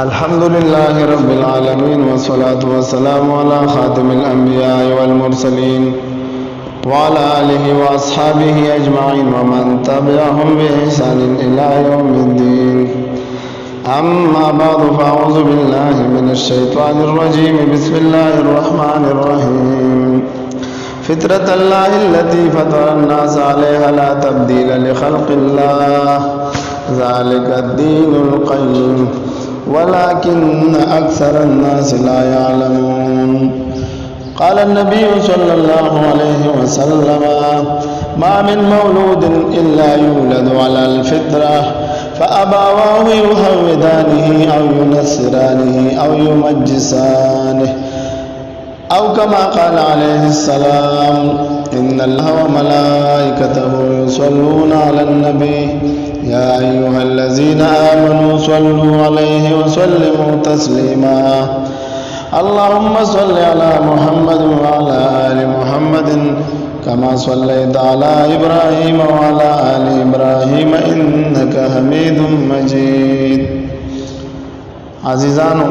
الحمد لله رب العالمين والصلاة والسلام على خاتم الأنبياء والمرسلين وعلى آله وأصحابه أجمعين ومن تبعهم بإحسان إلى يوم الدين. أما بعد فأعوذ بالله من الشيطان الرجيم. بسم الله الرحمن الرحيم. فطرة الله التي فطر الناس عليها لا تبديل لخلق الله ذلك الدين القيم ولكن أكثر الناس لا يعلمون. قال النبي صلى الله عليه وسلم: ما من مولود إلا يولد على الفطرة فأبواه يهودانه أو ينصرانه أو يمجسانه أو كما قال عليه السلام: إن الله وملائكته يصلون على النبي يا أيها الذين آمنوا صلوا عليه وسلموا تسليما. اللهم صل على محمد وعلى آل محمد كما صليت على إبراهيم وعلى آل إبراهيم إنك حميد مجيد. عزیزانو،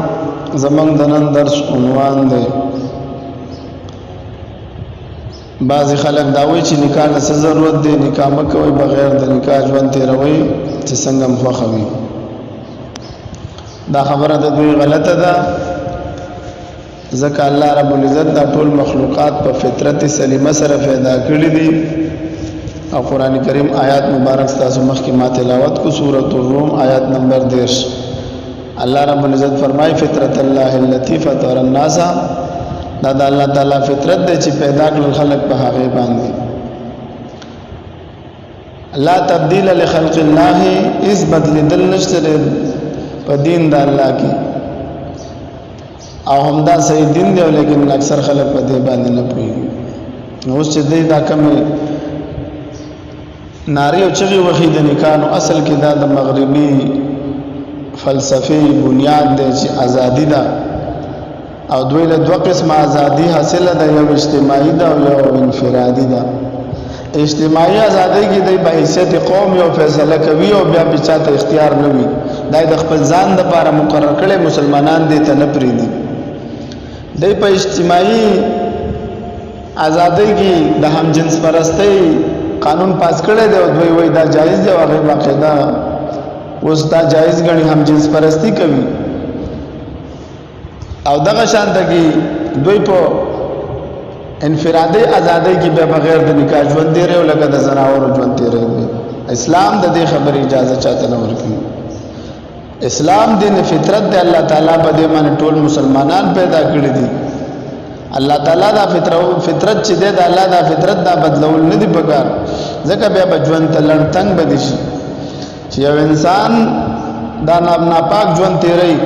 زمان دنن درس عنوان دے. بعضی خلق داوی چې نکاح نه څه ضرورت دی، نکاح مه کوئ، بغیر د نکاح ژوند تېروئ چې څنګه م خوښه وي. دا خبره د دوی غلطه ده، ځکه الله رب العزت دا ټول مخلوقات په فطرت سلیمه سره پیدا کړي دي. او قرآن کریم آیات مبارک ستاسو مخکې ما تلاوت کو، سورۃ الروم آیات نمبر 10. الله رب العزت فرمایي: فطرت الله التي فطر الناس، دا د الله تعالی فطرت دی چې پیدا کړل خلق په هغه باندې. لا تبدیل لخلق الله، اس بدلیدل نشته په دین د الله کې، او همدا صحیح دین دی، لیکن اکثر خلق په دې باندې نه پوهېږي. نو اوس چې دی دا کمې نارې او چغې وهي د نکاح، نو اصل کې دا د مغربي فلسفې بنیاد دی چې ازادي ده، او دوی له دوه قسمه ازادي حاصله ده، یو اجتماعي ده او یو انفرادي ده. اجتماعي ازادي کې د بحیثیت قوم یو فیصله کوي او بیا به چاته اختیار نه وي، دا د خپل ځان لپاره مقرر کړي، مسلمانان دې ته نه پرېږدي. دی په اجتماعي ازادي کې د هم جنس پرستۍ قانون پاس کړی دی، او دوی وایي دا جایز دی، او هغې باقاعده اوس دا جایز ګڼي، هم جنس پرستی کوي. او دغه شان ته کې دوی په انفرادي ازادۍ کې به بغیر د نکاح ژوند تېروي، او لکه د زناورو ژوند تېروي. اسلام د دې خبرې اجازه چاته نه ورکوي. اسلام دین فطرت دی، الله تعالی په دې باندې ټول مسلمانان پیدا کړي دي. الله تعالی دا فطرت چې دی، د الله دا فطرت دا بدلول نه دي پکار، ځکه بیا به ژوند ته لړ تنګ بدې شي. چې یو انسان دا ناپاک ژوند تېروي،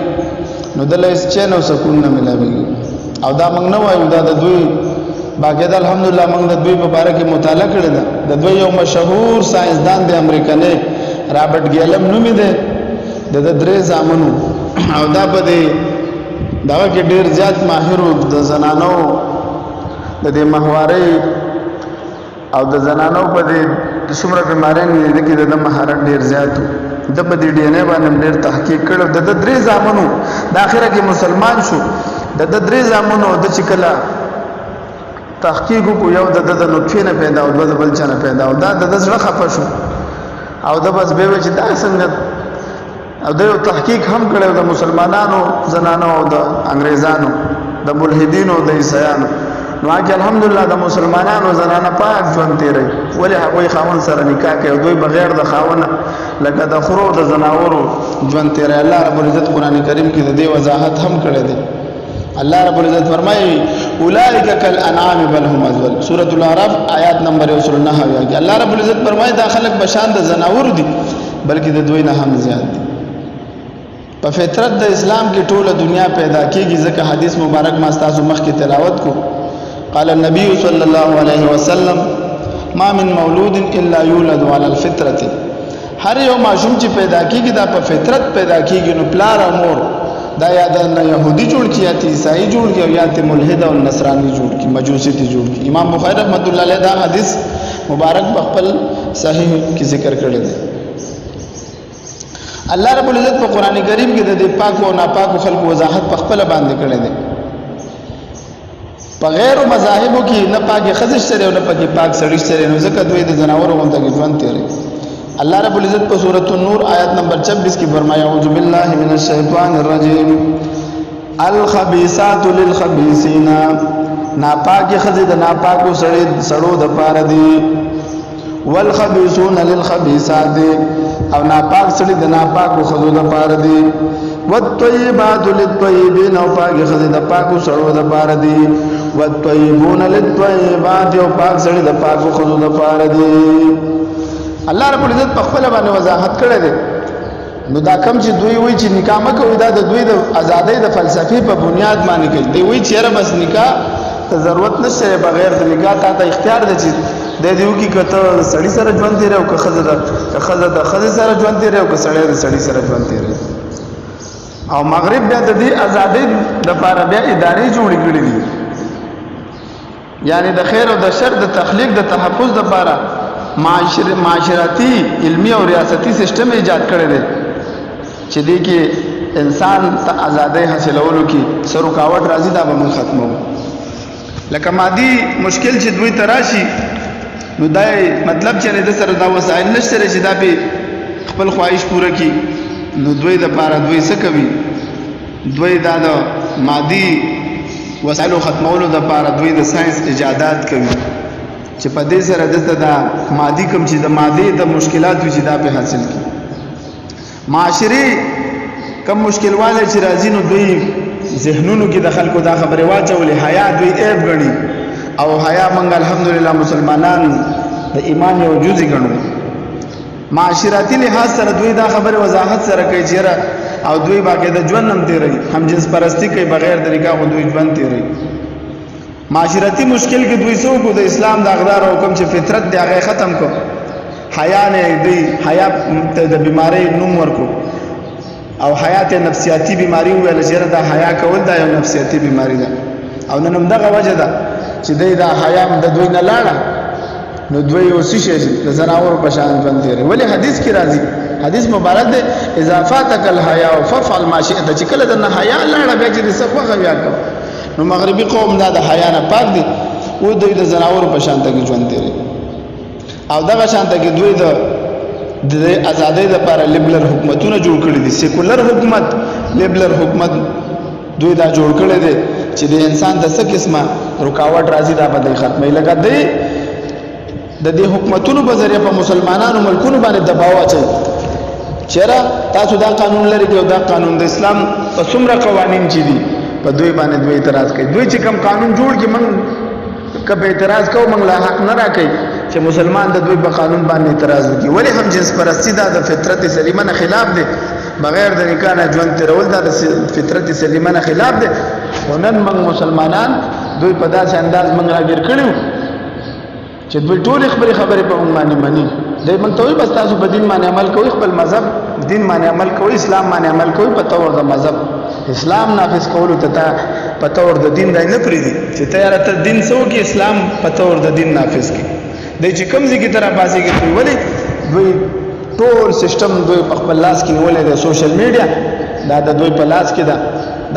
نو دله هېڅ چین او سکون نه ملاوېږي. او دا موږ نه وایو، دا د دوی باقاعده الحمدلله موږ د دوی په باره کې مطالعه کړې ده. د دوی یو مشهور ساینسدان دی امریکنی، رابرټ ګیلم نومې دی، د 3 زامنو، او دا په دې دغه کې ډېر زیات ماهر و، د زنانو د دې ماهوارۍ او د زنانو په دې څومره بیماریانې دي کې د مهارت ډېر زیات و. د په دې ډي ان اے باندې ډېر تحقیق کړو. د 3 زامنو د اخره کې مسلمان شو. د 3 زامنو د چې کله تحقیق کو، یو د نطفې نه پیدا او د بل چا نه پیدا، او دا د زړه خفه شو، او د بس به چې دا څنګه. او د تحقیق هم کړو د مسلمانانو زنانو او د انګريزانو، د ملحدینو، د عیسایانو. نو هغه الحمدلله د مسلمانانو زنانه پاک ژوند تیری، ولې هغوی خاوند سره نکاح کوي، دوی بغیر د خاوند لکه د خرو د زناورو ژوند تیری. الله رب العزت قرآن کریم کې د دې وضاحت هم کړی دی. الله رب العزت فرمایي: اولئک کالانعام بل هم اضل. سورۃ الاعراف آیات نمبر 109 کې الله رب العزت فرمایي دا خلک بشان د زناور دي، بلکې د دوی نه هم زیات دي. په فطرت د اسلام کې ټوله دنیا پیدا کیږي، ځکه حدیث مبارک ما ستاسو مخکې تلاوت کو. قال النبي صلى الله عليه وسلم: ما من مولود الا يولد على الفطره. هر یو ماشوم چې پیدا کیږي دا په فطرت پیدا کیږي. نو پلار او مور دا یا د يهودي جوړ کی، یا عیسائی جوړ کی، او یا ته ملحد او نصرانی جوړ کی، مجوسی ته جوړ کی. امام بخاری رحمۃ اللہ علیہ دا حدیث مبارک په خپل صحیح کې ذکر کړی دی. الله رب العزت په قران کریم کې د دې پاک او ناپاک خلکو وضاحت په خپل باندې کړی دی په غیر مذاهبو کې نه پاکي خزش سره او نه پاک سړی سره نو ځکه دوی د زناورو غونډه کې ژوند تیري الله رب العزت په سورۃ النور آیت نمبر 26 کې فرمایا اعوذ بالله من الشیطان الرجیم الخبيثات للخبيثين ناپاکي خزې د ناپاکو سړو د پاره دي والخبيثون للخبيثات او ناپاک سړي د ناپاکو خزو د پاره دي والطيبات للطيبين او پاکي خزې د پاکو سړو د پاره دي والطيبون للطيبات او پاک سړي د پاکو خزو د پاره دي الله رب العزت په خپل باندې وضاحت کړی دی نو دا کم چې دوی وایي چې نکاح مکه وي دا د دوی د ازادۍ د فلسفي په بنیاد باندې کوي دوی وایي چې بس نکاح ته ضرورت نشته بغیر د نکاح ته اختیار دی چې د دیو کې کته سړی سره ژوند دی او که خزه د خزه سره ژوند دی او که سړی د سړی سره ژوند دی او مغرب بیا د دې ازادۍ لپاره بیا ادارې جوړې کړې دي یعنی د خیر او د شر د تخلیق د تحفظ لپاره معاشرتی علمی او ریاستی سیستم ایجاد کړی دی چې دې کې انسان ته ازادۍ حاصلولو کې څه رکاوټ راځي دا به موږ ختمو لکه مادي مشکل چې دوی تراشي نو دا مطلب چې د سره دا وسایل نشته چې دا به خپل خواهش پوره کړي نو دوی د پاره دوی څه کوي دوی دا د مادي وسایلو ختمولو د پاره دوی د ساينس ایجادات کوي چې په دې سره د مادي کم چې د مادي د مشکلات چې دا به حاصل کړي معاشري کم مشکلواله چې راځي نو دوی ذهنونو کې د خلکو دا خبره واچولې حیا دوی عیب غني او حیا منګ الحمدلله مسلمانان د ایمان یو جزء ګڼو معاشرتي لحاظ سره دوی دا خبره وضاحت سره کوي چې او دوی باقي د ژوند نم تیری هم جنس پرستی کوي بغیر د نکاح دوی ژوند تیری معاشرتي مشکل کې دوی سو کو د اسلام د اقدار او حکم چې فطرت دی هغه ختم کو حیا نه دی حیا ته د بیماری نوم ورکو او حیات نفسیاتی بیماری ویل چې دا حیا کول دا یو نفسیاتی بیماری ده او نن هم دغه وجه ده چې دا حیا د دوی نه لاړه نو دوی اوسې شي د زناور په شان باندې لري ولی حدیث کې راځي حدیث مبارک ده اضافاتک الحیا ففعل ما شئت چې کله د حیا لاړه بیا چې صفه غویا کو نو مغربي قوم دا د حیا نه پاک دي او دوی د زناور په شان ته ژوند لري او دغه شان ته دوی د ازادۍ لپاره لیبرل حکومتونه جوړ کړي دي سیکولر حکومت لیبرل حکومت دوی دا جوړ کړي دي چې د انسان د څه قسمه رکاوټ راځي دا به ختمه لګا دی د دې حکومتونو په ذریعہ په مسلمانانو ملکونو باندې دباو اچي چیرې تاسو دا قانون لري او دا قانون د اسلام په څومره قوانين چې دي په دوی باندې دوی اعتراض کوي دوی چې کوم قانون جوړ کې من کبه اعتراض کوو من لا حق نه راکړي چې مسلمان د دوی په قانون باندې اعتراض وکړي ولی هم جنس پرستی دا د فطرت سلیمه نه خلاف دی بغیر د نکاح نه ژوند تیرول دا د فطرت سلیمه نه خلاف دی ونن موږ مسلمانان دوی په داسې انداز موږ راګر کړیو چې دوی ټول خبرې په موږ باندې مني دوی موږ ته بس تاسو په دین باندې عمل کوئ خپل مذهب دین باندې عمل کوئ اسلام باندې عمل کوئ په تور د مذهب اسلام نافذ کولو ته په تور د دین دای نه پریدي چې تیار ته دین سو کې اسلام په تور د دین نافذ کی د چې کوم ځای کې تر پاسې کې ولی دوی ټول سیستم دوی په خپل لاس کې ولې د سوشل میډیا دا د دوی په لاس کې ده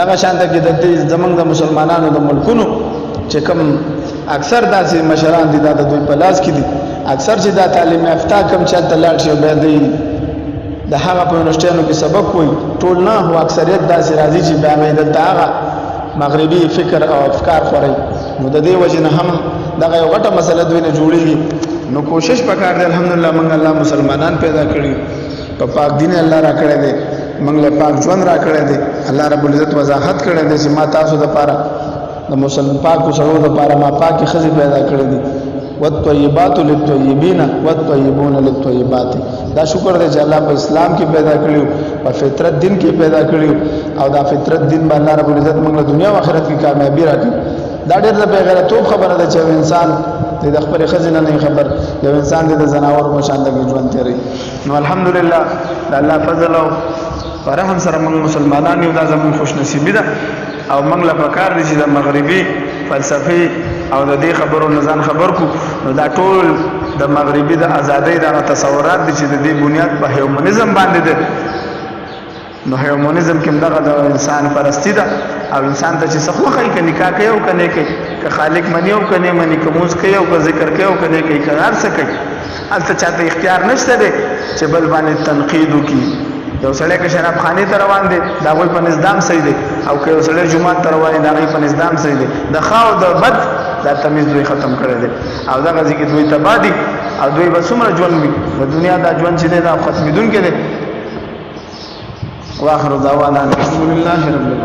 دغه شان ته کې د زمنګ د مسلمانانو د ملکونو چې کوم اکثر داسې مشران دي دا د دوی په لاس کې دي اکثر چې دا تعلیم یافته کم چاته لاړ شي به دی د هغه په یونیورسيټونو کې سبق وي ټول نه هو اکثریت داسې راځي چې بیا مې د هغه مغربي فکر او افکار خوري نو د دې وجه نه هم دغه یو غټه مسله دوی نه جوړیږي نو کوشش وکړ دې الحمدلله موږ الله مسلمانان پیدا کړی په پاک دین الله را کړی دی موږ له پاک ژوند را کړی دی الله رب العزت وضاحت کړی دی چې ما تاسو د پاره د مسلمان پاکو سره د پاره ما پاکي خزي پیدا کړی دي والطيبات للطيبين والطيبون للطيبات دا شکر دی چې الله په اسلام کې پیدا کړیو په فطرت دین کې پیدا کړیو او دا فطرت دین باندې الله رب العزت موږ له دنیا او آخرت کې کامیابی راکړي دا ډېر د غیرتوب خبره ده چې انسان د خپل خزینه نه خبر یو انسان د زناور په شان د ژوند تیری نو الحمدلله د الله فضل او رحم سره موږ مسلمانان یو دا زموږ خوش نصیبی ده او موږ له پکار دي چې د مغربي فلسفي او د دې خبرو نزان خبر کو نو دا ټول د مغربي د ازادۍ د تصورات دي چې د دې بنیاد په هیومنزم باندې ده نو هیومنزم کې دغه د انسان پرستی ده او انسان ته چې څه خوښي کې نکاح کوي او کنه کوي که خالق منی او کنه منی که موږ کوي او که ذکر کوي او کنه کوي که هر څه کوي البته چاته اختیار نشته دی چې بل باندې تنقید وکړي یو سړی که شراب خانه ته روان دی دا غوي په نظام صحیح دی او که یو سړی جمعه ته روان دی دا غوي په نظام صحیح دی د خاو د بد دا تمیز دوی ختم کړی دی او دا غزي کې دوی تبادی او دوی به څومره ژوند وي د دنیا دا ژوند چې دی دا ختمېدونکی دی واخر دعوانا الحمد لله رب العالمين